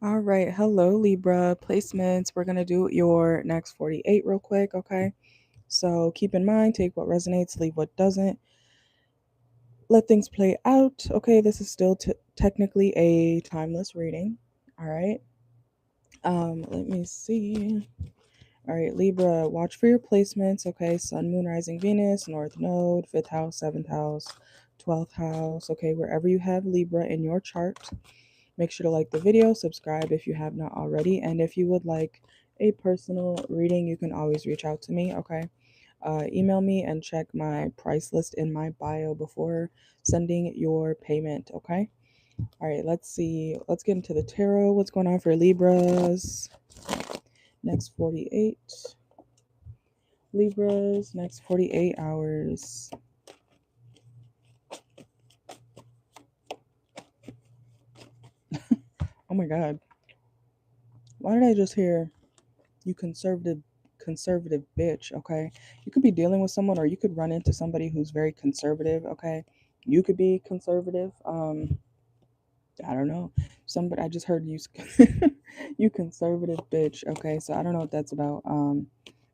All right. Hello, Libra placements. We're going to do your next 48 real quick. Okay. So keep in mind, take what resonates, leave what doesn't. Let things play out. Okay. This is still technically a timeless reading. All right. Let me see. All right, Libra, watch for your placements. Okay. Sun, Moon, Rising, Venus, North Node, 5th house, 7th house, 12th house. Okay. Wherever you have Libra in your chart. Make sure to like the video, subscribe if you have not already, and if you would like a personal reading, you can always reach out to me, okay? Email me and check my price list in my bio before sending your payment, okay? All right, let's see. Let's get into the tarot. What's going on for Libras? Next 48. Libras, next 48 hours. Oh my God. Why did I just hear you conservative bitch, okay? You could be dealing with someone or you could run into somebody who's very conservative, okay? You could be conservative. I don't know. Somebody I just heard you you conservative bitch, okay? So I don't know what that's about.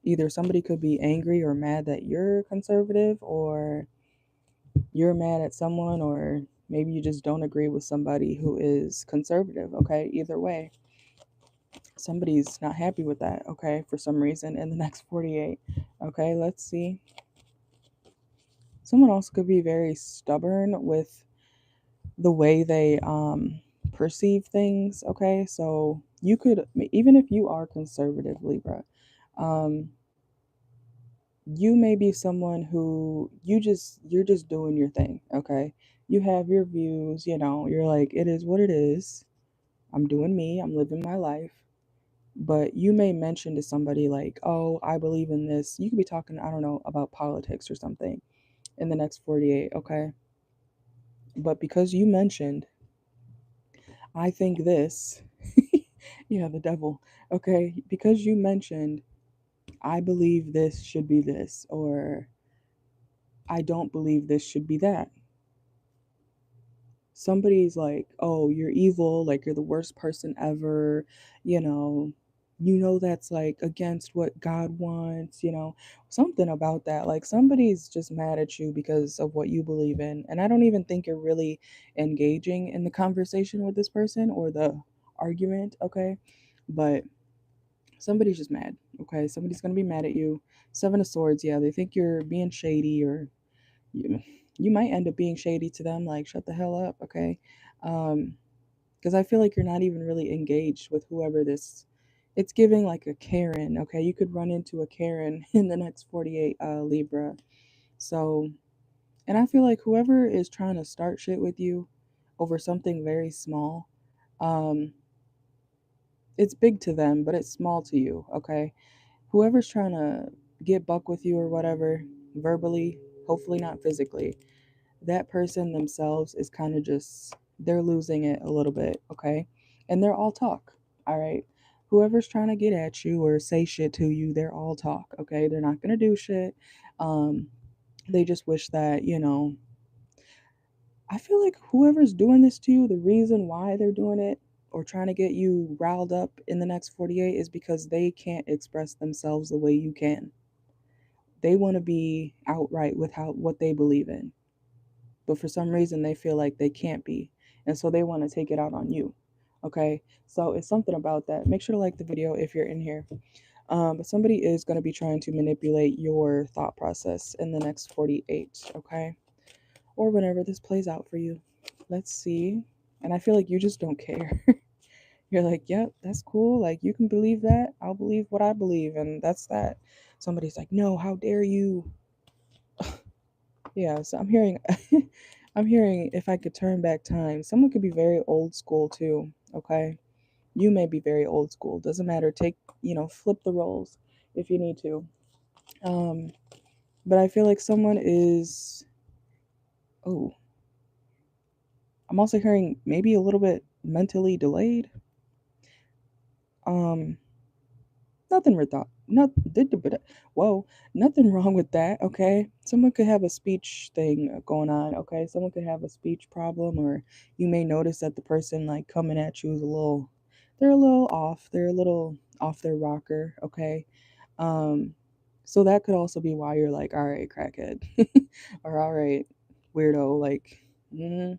Either somebody could be angry or mad that you're conservative, or you're mad at someone, or maybe you just don't agree with somebody who is conservative, okay? Either way, somebody's not happy with that, okay, for some reason in the next 48. Okay, let's see. Someone else could be very stubborn with the way they perceive things, okay? So you could, even if you are conservative, Libra, um you may be someone who you're just doing your thing, okay? You have your views, you're like, it is what it is. I'm doing me, I'm living my life. But you may mention to somebody like, oh, I believe in this. You could be talking, I don't know, about politics or something in the next 48, okay? But because you mentioned, I think this, yeah, the devil, okay? Because you mentioned, I believe this should be this, or I don't believe this should be that. Somebody's like, oh, you're evil, like you're the worst person ever, you know, that's like against what God wants, something about that. Like somebody's just mad at you because of what you believe in. And I don't even think you're really engaging in the conversation with this person or the argument, okay? But somebody's just mad, okay? Somebody's gonna be mad at you. Seven of Swords, yeah, they think you're being shady, or you you might end up being shady to them, like shut the hell up, okay? um because I feel like you're not even really engaged with whoever this, it's giving like a Karen, okay? You could run into a Karen in the next 48, Libra. So, and I feel like whoever is trying to start shit with you over something very small, um it's big to them but it's small to you, okay? Whoever's trying to get buck with you or whatever, verbally, hopefully not physically, that person themselves is kind of just, they're losing it a little bit, okay? And they're all talk, all right? Whoever's trying to get at you or say shit to you, they're all talk, okay? They're not going to do shit. Um they just wish that, I feel like whoever's doing this to you, the reason why they're doing it or trying to get you riled up in the next 48 is because they can't express themselves the way you can. They want to be outright with how what they believe in, but for some reason they feel like they can't be, and so they want to take it out on you, okay? So it's something about that. Make sure to like the video if you're in here. But somebody is going to be trying to manipulate your thought process in the next 48, okay? Or whenever this plays out for you. Let's see. And I feel like you just don't care. You're like, yep, that's cool, like you can believe that, I'll believe what I believe, and that's that. Somebody's like, no, how dare you. Yeah, so I'm hearing I'm hearing if I could turn back time. Someone could be very old school too, okay? You may be very old school. Doesn't matter. Take, flip the roles if you need to. Um but I feel like someone is, oh, I'm also hearing maybe a little bit mentally delayed. Um Nothing with that. Not whoa, nothing wrong with that. Okay, someone could have a speech thing going on. Okay, someone could have a speech problem, or you may notice that the person like coming at you is a little they're a little off. They're a little off their rocker, okay? Um, so that could also be why you're like, all right, crackhead, or all right, weirdo. Like, mm,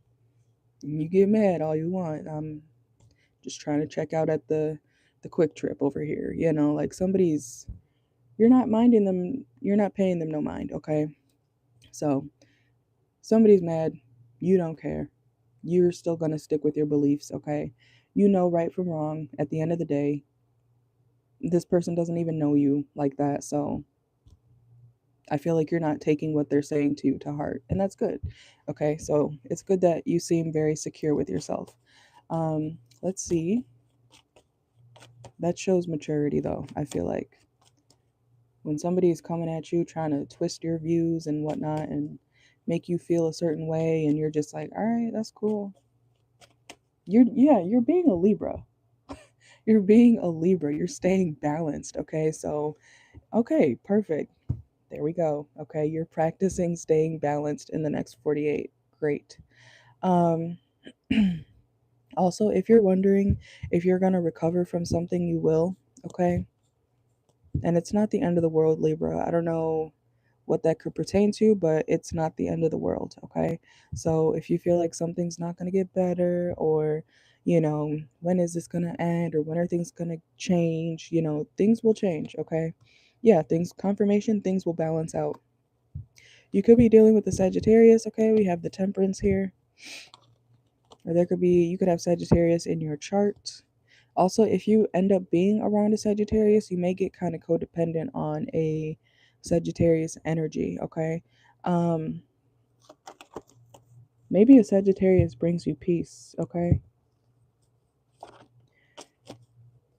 you get mad all you want. I'm just trying to check out at the quick trip over here. You know, like somebody's you're not minding them. You're not paying them no mind, okay? So somebody's mad. You don't care. You're still gonna stick with your beliefs, okay? You know right from wrong. At the end of the day, this person doesn't even know you like that, so I feel like you're not taking what they're saying to you to heart, and that's good. Okay, so it's good that you seem very secure with yourself. Let's see. That shows maturity, though. I feel like when somebody is coming at you, trying to twist your views and whatnot, and make you feel a certain way, and you're just like, all right, that's cool. You're being a Libra. You're being a Libra. You're staying balanced. Okay, so okay, perfect. There we go. Okay, you're practicing staying balanced in the next 48. Great. Um, also, if you're wondering if you're going to recover from something, you will. Okay. And it's not the end of the world, Libra. I don't know what that could pertain to, but it's not the end of the world. Okay. So if you feel like something's not going to get better, or, when is this going to end, or when are things going to change, things will change. Okay. Yeah, confirmation, things will balance out. You could be dealing with the Sagittarius, okay? We have the Temperance here. Or you could have Sagittarius in your chart. Also, if you end up being around a Sagittarius, you may get kind of codependent on a Sagittarius energy, okay? Um, Maybe a Sagittarius brings you peace, okay?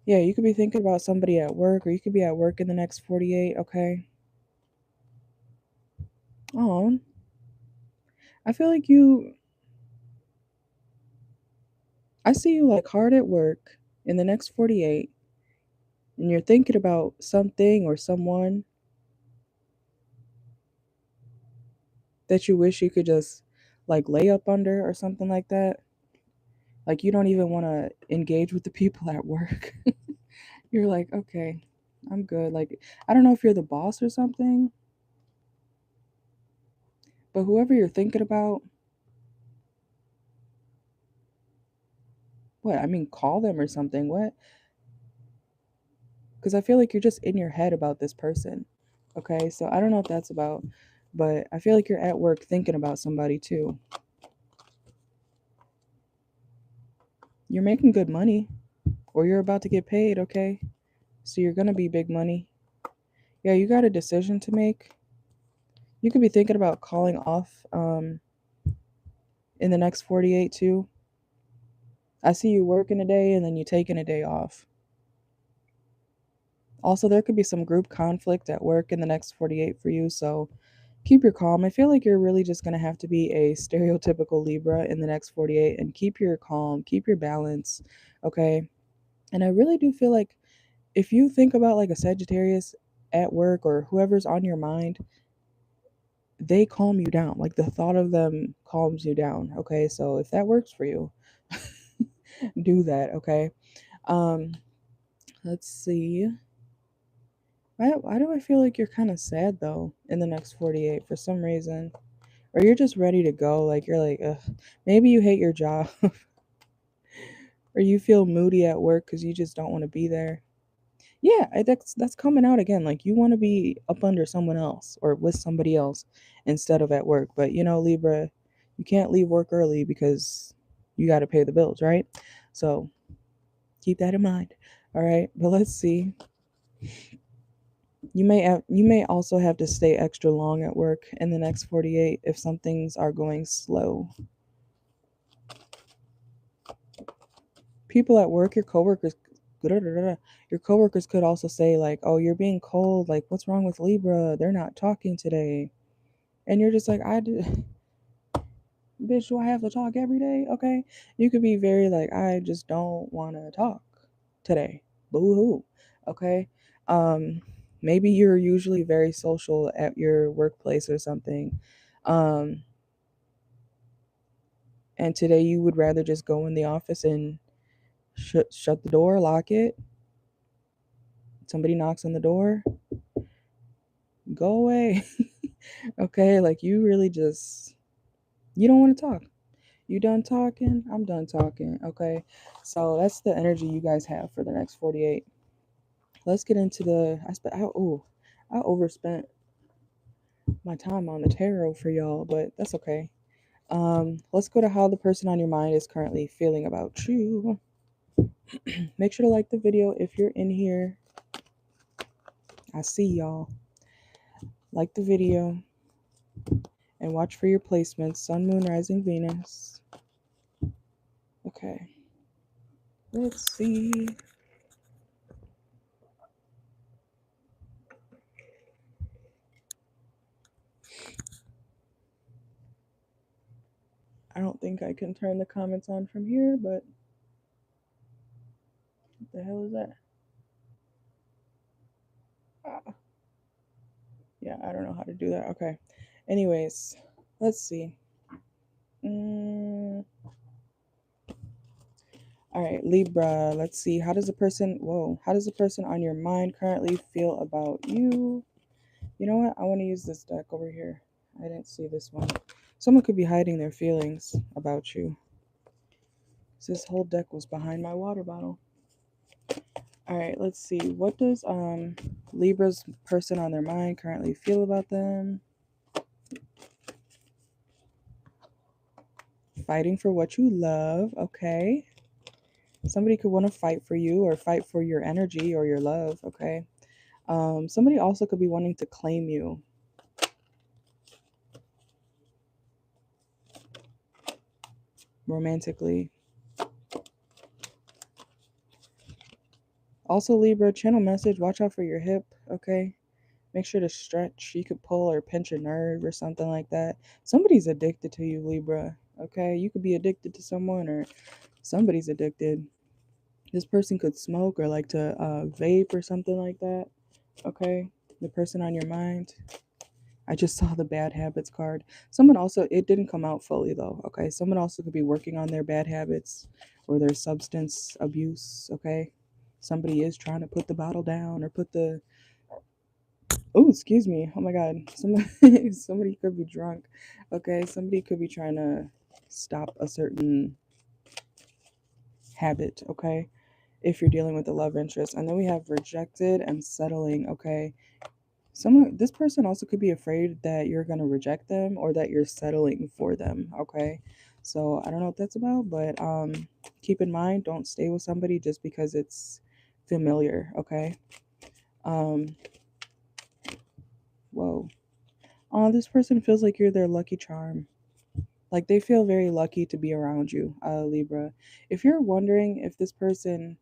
Yeah, you could be thinking about somebody at work, or you could be at work in the next 48, okay? Oh, I feel like I see you like hard at work in the next 48, and you're thinking about something or someone that you wish you could just like lay up under or something like that. Like you don't even want to engage with the people at work. You're like, okay, I'm good. Like, I don't know if you're the boss or something, but whoever you're thinking about, what? I mean, call them or something. What? Because I feel like you're just in your head about this person. Okay, so I don't know what that's about, but I feel like you're at work thinking about somebody too. You're making good money, or you're about to get paid, okay? So you're gonna be big money. Yeah, you got a decision to make. You could be thinking about calling off in the next 48 too. I see you working a day and then you taking a day off. Also, there could be some group conflict at work in the next 48 for you, so keep your calm. I feel like you're really just going to have to be a stereotypical Libra in the next 48 and keep your calm, keep your balance, okay? And I really do feel like if you think about like a Sagittarius at work or whoever's on your mind, they calm you down. Like the thought of them calms you down. Okay. So if that works for you, do that. Okay. Um, let's see. Why do I feel like you're kind of sad though in the next 48 for some reason? Or you're just ready to go. Like you're like, ugh. Maybe you hate your job or you feel moody at work because you just don't want to be there. Yeah, that's coming out again. Like you want to be up under someone else or with somebody else instead of at work. But Libra, you can't leave work early because you got to pay the bills, right? So keep that in mind. All right, but let's see. You may also have to stay extra long at work in the next 48 if some things are going slow. People at work, your coworkers could also say like, "Oh, you're being cold. Like, what's wrong with Libra? They're not talking today." And you're just like, "I did, bitch, do I have to talk every day?" Okay. You could be very like, "I just don't want to talk today." Boo hoo. Okay. Um, Maybe you're usually very social at your workplace or something. Um, and today you would rather just go in the office and Shut the door, lock it. Somebody knocks on the door, go away. Okay, like you really just, you don't want to talk. You done talking? I'm done talking. Okay, so that's the energy you guys have for the next 48. Let's get into the. I overspent my time on the tarot for y'all, but that's okay. Let's go to how the person on your mind is currently feeling about you. Make sure to like the video if you're in here. I see y'all. Like the video and watch for your placements. Sun, Moon, Rising, Venus. Okay. Let's see. I don't think I can turn the comments on from here, but what the hell is that? Ah, yeah, I don't know how to do that. Okay. Anyways, let's see. All right, Libra. Let's see. How does the person, how does the person on your mind currently feel about you? You know what? I want to use this deck over here. I didn't see this one. Someone could be hiding their feelings about you. This whole deck was behind my water bottle. All right, let's see. What does Libra's person on their mind currently feel about them? Fighting for what you love. Okay. Somebody could want to fight for you or fight for your energy or your love. Okay. Somebody also could be wanting to claim you. Romantically. Also, Libra, channel message, watch out for your hip, okay? Make sure to stretch. You could pull or pinch a nerve or something like that. Somebody's addicted to you, Libra, okay? You could be addicted to someone or somebody's addicted. This person could smoke or like to vape or something like that, okay? The person on your mind. I just saw the bad habits card. Someone also, it didn't come out fully though, okay? Someone also could be working on their bad habits or their substance abuse, okay? Somebody is trying to put the bottle down or put the, oh, excuse me. Oh my God. Somebody could be drunk, okay? Somebody could be trying to stop a certain habit, okay? If you're dealing with a love interest. And then we have rejected and settling, okay? This person also could be afraid that you're going to reject them or that you're settling for them, okay? So I don't know what that's about, but keep in mind, don't stay with somebody just because it's familiar, okay? um Whoa. Oh, this person feels like you're their lucky charm. Like they feel very lucky to be around you, Libra. If you're wondering if this person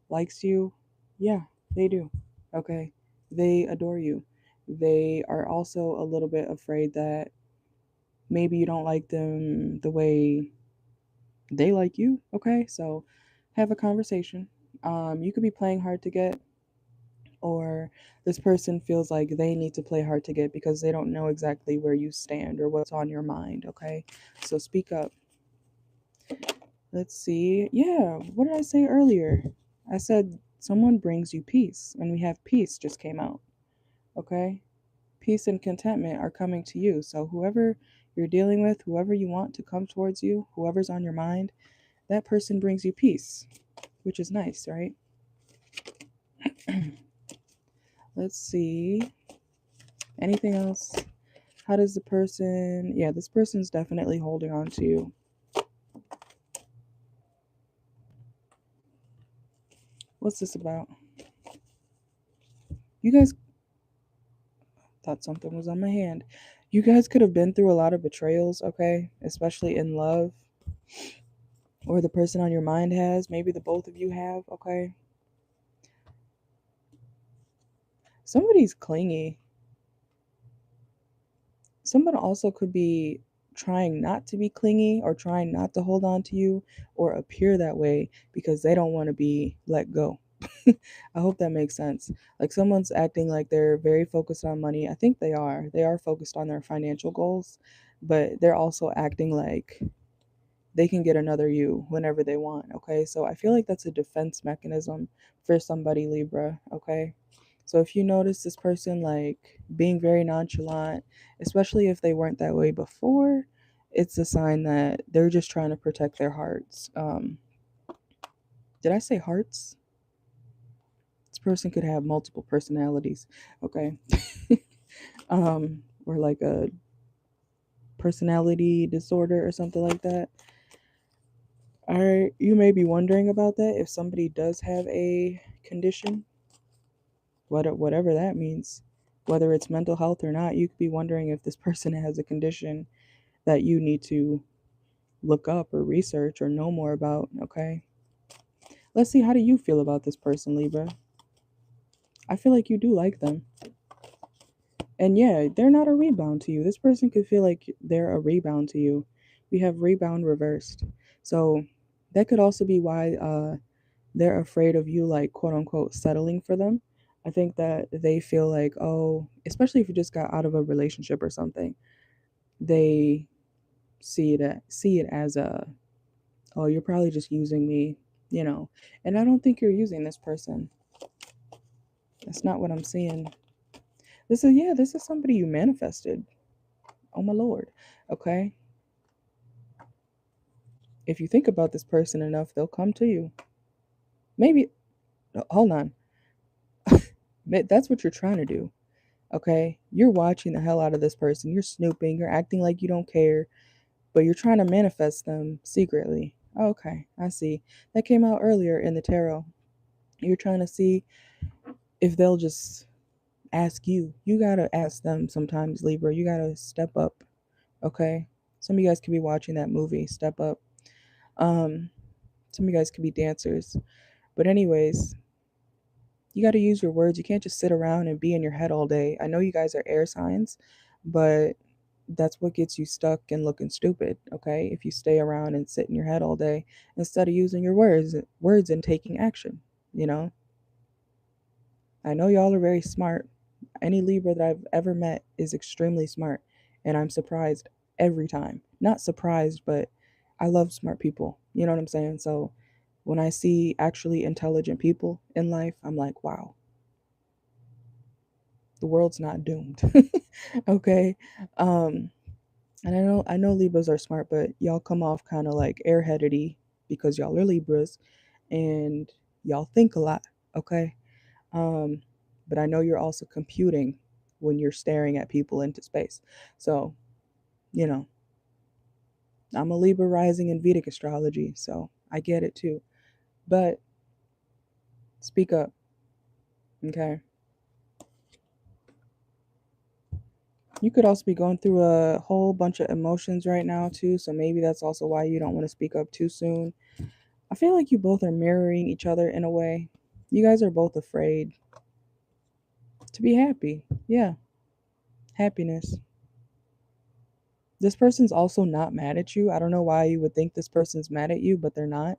likes you, yeah, they do. Okay. They adore you. They are also a little bit afraid that maybe you don't like them the way they like you. Okay. So have a conversation. You could be playing hard to get, or this person feels like they need to play hard to get because they don't know exactly where you stand or what's on your mind. Okay. So speak up. Let's see. Yeah, what did I say earlier? I said someone brings you peace, and we have peace just came out. Okay? Peace and contentment are coming to you. So, whoever you're dealing with, whoever you want to come towards you, whoever's on your mind, that person brings you peace, which is nice, right? Let's see. Anything else? How does the person, yeah, this person's definitely holding on to you. What's this about? You guys thought something was on my hand. You guys could have been through a lot of betrayals, okay? Especially in love. Or the person on your mind has. Maybe the both of you have, okay? Somebody's clingy. Someone also could be trying not to be clingy or trying not to hold on to you or appear that way because they don't want to be let go. I hope that makes sense. Like someone's acting like they're very focused on money. I think they are. They are focused on their financial goals, but they're also acting like they can get another you whenever they want. Okay, so I feel like that's a defense mechanism for somebody, Libra. Okay, so if you notice this person like being very nonchalant, especially if they weren't that way before, it's a sign that they're just trying to protect their hearts. Did I say hearts? This person could have multiple personalities. Okay. Or like a personality disorder or something like that. All right, you may be wondering about that. If somebody does have a condition, whatever that means, whether it's mental health or not, you could be wondering if this person has a condition that you need to look up or research or know more about. Okay, let's see, how do you feel about this person, Libra? I feel like you do like them. And yeah, they're not a rebound to you. This person could feel like they're a rebound to you. We have rebound reversed. So that could also be why they're afraid of you, like, quote unquote, settling for them. I think that they feel like, oh, especially if you just got out of a relationship or something, they see it as a, oh, you're probably just using me, you know. And I don't think you're using this person. That's not what I'm seeing. This is somebody you manifested. Oh my lord. Okay. If you think about this person enough, they'll come to you. Maybe, hold on. That's what you're trying to do. Okay. You're watching the hell out of this person. You're snooping. You're acting like you don't care, but you're trying to manifest them secretly. Okay. I see. That came out earlier in the tarot. You're trying to see if they'll just ask you. You got to ask them sometimes, Libra. You got to step up. Okay. Some of you guys could be watching that movie, Step Up. Um, some of you guys could be dancers. But anyways, you got to use your words. You can't just sit around and be in your head all day. I know you guys are air signs, but that's what gets you stuck and looking stupid, okay? If you stay around and sit in your head all day instead of using your words and taking action, you know? I know y'all are very smart. Any Libra that I've ever met is extremely smart, and I'm surprised every time. Not surprised, but I love smart people. You know what I'm saying? So when I see actually intelligent people in life, I'm like, wow, the world's not doomed. Okay. Um, and I know Libras are smart, but y'all come off kind of like airheadedy because y'all are Libras and y'all think a lot. Okay. Um, but I know you're also computing when you're staring at people into space. So, you know, I'm a Libra rising in Vedic astrology, so I get it too. But speak up, okay? You could also be going through a whole bunch of emotions right now too, so maybe that's also why you don't want to speak up too soon. I feel like you both are mirroring each other in a way. You guys are both afraid to be happy. Yeah, happiness. This person's also not mad at you. I don't know why you would think this person's mad at you, but they're not.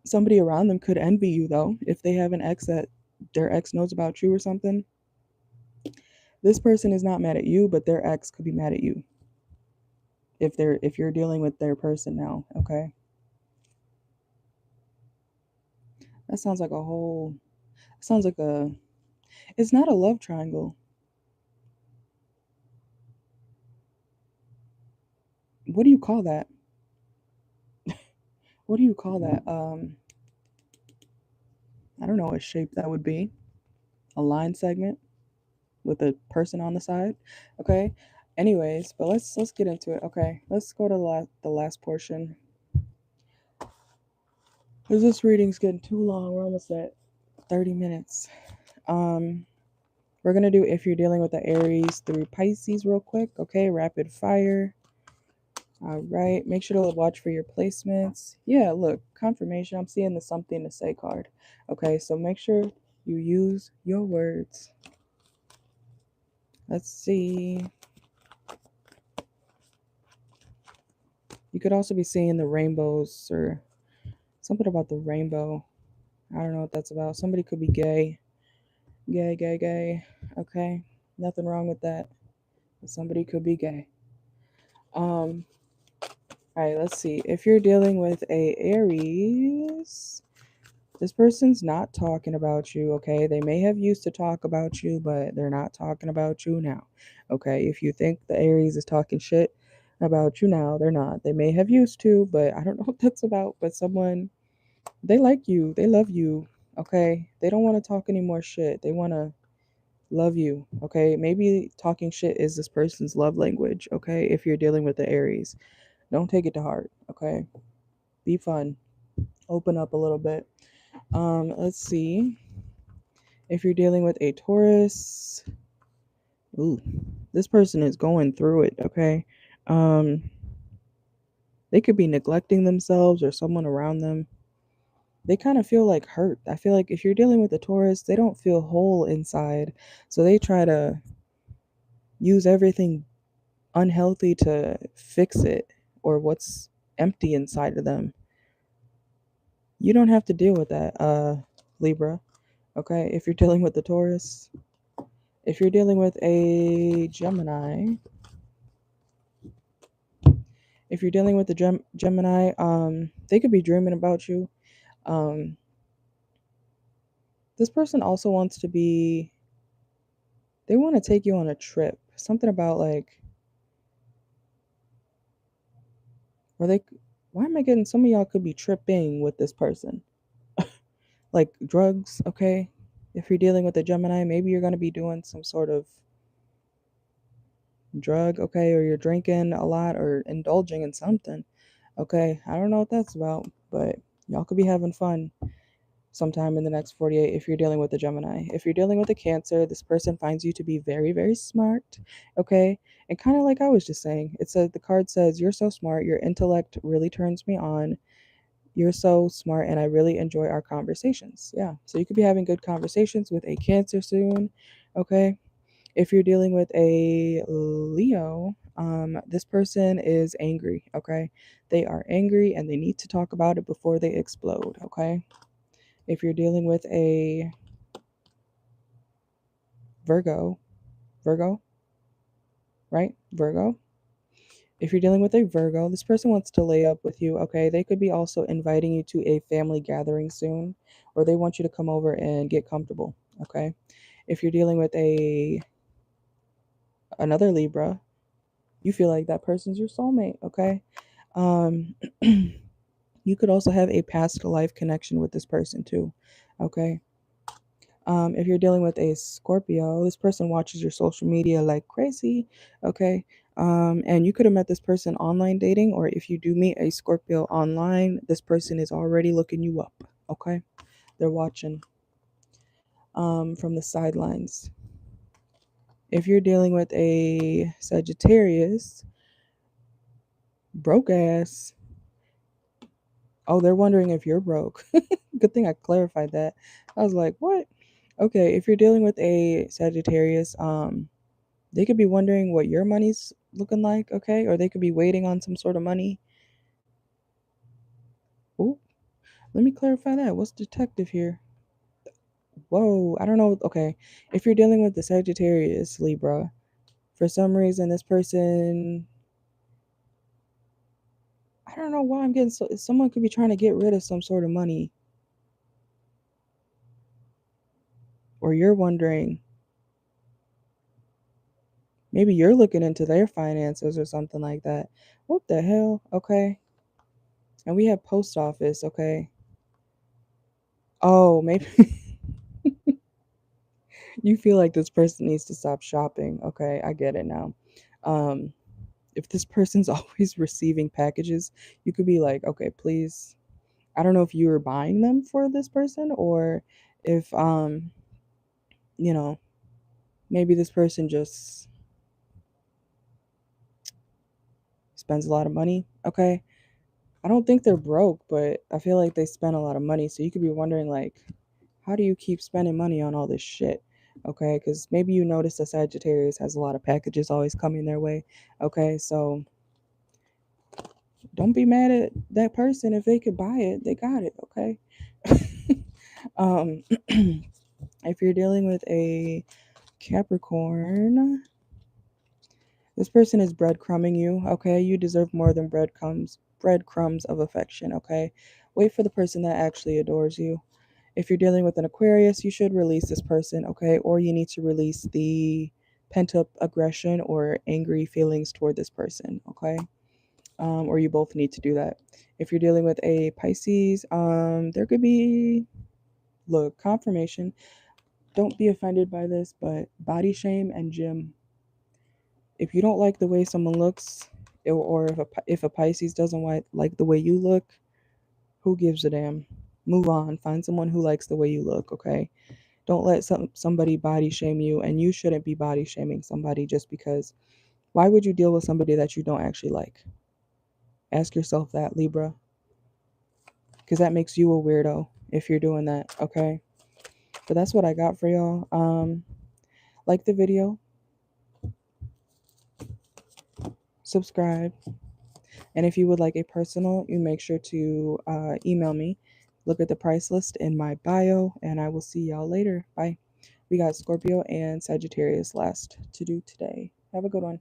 Somebody around them could envy you though, if they have an ex that their ex knows about you or something. This person is not mad at you, but their ex could be mad at you if you're dealing with their person now, okay? That sounds like a whole sounds like a it's not a love triangle. What do you call that? What do you call that? I don't know what shape that would be. A line segment with a person on the side. Okay. Anyways, but let's get into it. Okay. Let's go to the last portion. Cuz this reading's getting too long. We're almost at 30 minutes. Um we're going to do if you're dealing with the Aries through Pisces real quick. Okay? Rapid fire. All right. Make sure to watch for your placements. Yeah, look, confirmation. I'm seeing the something to say card. Okay, so make sure you use your words. Let's see. You could also be seeing the rainbows or something about the rainbow. I don't know what that's about. Somebody could be gay. Gay, gay, gay. Okay. Nothing wrong with that. But somebody could be gay. Um, All right, let's see. If you're dealing with a Aries, this person's not talking about you, okay? They may have used to talk about you, but they're not talking about you now, okay? If you think the Aries is talking shit about you now, they're not. They may have used to, but I don't know what that's about. But someone, they like you, they love you, okay? They don't want to talk any more shit. They want to love you, okay? Maybe talking shit is this person's love language, okay? If you're dealing with the Aries, don't take it to heart, okay? Be fun, open up a little bit. Let's see. If you're dealing with a Taurus, ooh, this person is going through it, okay? Um, they could be neglecting themselves or someone around them. They kind of feel like hurt. I feel like if you're dealing with a Taurus, they don't feel whole inside. So they try to use everything unhealthy to fix it or what's empty inside of them. You don't have to deal with that, Libra, okay? If you're dealing with the Taurus, if you're dealing with a Gemini, if you're dealing with the Gemini, they could be dreaming about you. Um, this person also wants to be, they want to take you on a trip. Something about like, or they, why am I getting, some of y'all could be tripping with this person. Like drugs, okay? If you're dealing with a Gemini, maybe you're going to be doing some sort of drug, okay? Or you're drinking a lot or indulging in something, okay? I don't know what that's about, but y'all could be having fun sometime in the next 48 if you're dealing with a Gemini. If you're dealing with a Cancer, this person finds you to be very, very smart, okay? And kind of like I was just saying, it says the card says, "You're so smart, your intellect really turns me on. You're so smart, and I really enjoy our conversations." Yeah, so you could be having good conversations with a Cancer soon, okay? If you're dealing with a Leo, this person is angry, okay? They are angry and they need to talk about it before they explode, okay? If you're dealing with a Virgo, right? Virgo. If you're dealing with a Virgo, this person wants to lay up with you, okay? They could be also inviting you to a family gathering soon, or they want you to come over and get comfortable, okay? If you're dealing with a another Libra, you feel like that person's your soulmate, okay? Um you could also have a past life connection with this person too, okay? If you're dealing with a Scorpio, this person watches your social media like crazy, okay? And you could have met this person online dating, or if you do meet a Scorpio online, this person is already looking you up, okay? They're watching from the sidelines. If you're dealing with a Sagittarius, broke ass, oh, they're wondering if you're broke. Good thing I clarified that. I was like, what? Okay, if you're dealing with a Sagittarius, they could be wondering what your money's looking like, okay? Or they could be waiting on some sort of money. Oh, let me clarify that. What's detective here? Whoa, I don't know. Okay, if you're dealing with the Sagittarius, Libra, for some reason, this person, I don't know why I'm getting so, someone could be trying to get rid of some sort of money. Or you're wondering, maybe you're looking into their finances or something like that. What the hell? Okay. And we have post office, okay? Oh, maybe you feel like this person needs to stop shopping. Okay, I get it now. Um, if this person's always receiving packages, you could be like, okay, please. I don't know if you were buying them for this person or if you know, maybe this person just spends a lot of money. Okay. I don't think they're broke, but I feel like they spend a lot of money. So you could be wondering like, how do you keep spending money on all this shit? Okay, because maybe you notice that Sagittarius has a lot of packages always coming their way. Okay, so don't be mad at that person if they could buy it, they got it. Okay. um, if you're dealing with a Capricorn, This person is breadcrumbing you, okay? You deserve more than breadcrumbs of affection, okay? Wait for the person that actually adores you. If you're dealing with an Aquarius, you should release this person, okay? Or you need to release the pent up aggression or angry feelings toward this person, okay? Or you both need to do that. If you're dealing with a Pisces, there could be, look, confirmation. Don't be offended by this, but body shame and gym. If you don't like the way someone looks, or if a Pisces doesn't like the way you look, who gives a damn? Move on. Find someone who likes the way you look, okay? Don't let somebody body shame you, and you shouldn't be body shaming somebody just because. Why would you deal with somebody that you don't actually like? Ask yourself that, Libra, because that makes you a weirdo if you're doing that, okay? But that's what I got for y'all. Like the video, subscribe, and if you would like a personal, you make sure to email me. Look at the price list in my bio, and I will see y'all later. Bye. We got Scorpio and Sagittarius last to do today. Have a good one.